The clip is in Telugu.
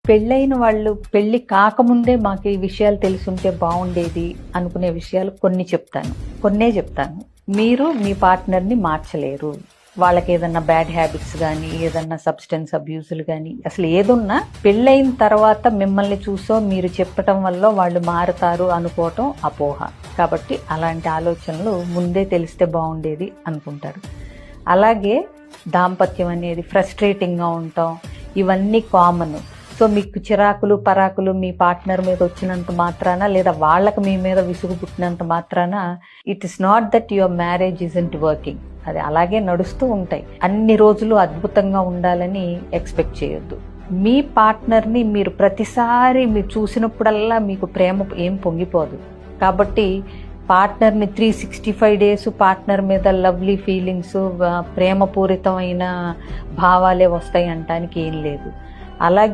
పెళ్ళైన వాళ్ళు పెళ్లి కాకముందే మాకు ఈ విషయాలు తెలుసుంటే బాగుండేది అనుకునే విషయాలు కొన్నే చెప్తాను. మీరు మీ పార్ట్నర్ని మార్చలేరు. వాళ్ళకి ఏదన్నా బ్యాడ్ హ్యాబిట్స్ కానీ, ఏదన్నా సబ్స్టెన్స్ అబ్యూజులు కానీ, అసలు ఏదున్నా పెళ్ళైన తర్వాత మిమ్మల్ని చూసో మీరు చెప్పటం వల్ల వాళ్ళు మారుతారు అనుకోవటం అపోహ. కాబట్టి అలాంటి ఆలోచనలు ముందే తెలిస్తే బాగుండేది అనుకుంటారు. అలాగే దాంపత్యం అనేది ఫ్రస్ట్రేటింగ్గా ఉండటం, ఇవన్నీ కామన్. సో మీకు చిరాకులు పరాకులు మీ పార్ట్నర్ మీద వచ్చినంత మాత్రాన, లేదా వాళ్ళకి మీ మీద విసుగు పుట్టినంత మాత్రాన it is not that your marriage isn't working. అది అలాగే నడుస్తూ ఉంటాయి. అన్ని రోజులు అద్భుతంగా ఉండాలని ఎక్స్పెక్ట్ చేయొద్దు. మీ పార్ట్నర్ని మీరు ప్రతిసారి మీరు చూసినప్పుడల్లా మీకు ప్రేమ ఏం పొంగిపోదు. కాబట్టి పార్ట్నర్ని 365 days పార్ట్నర్ మీద లవ్లీ ఫీలింగ్స్, ప్రేమపూరితమైన భావాలే వస్తాయి అనటానికి ఏం లేదు. అలాగే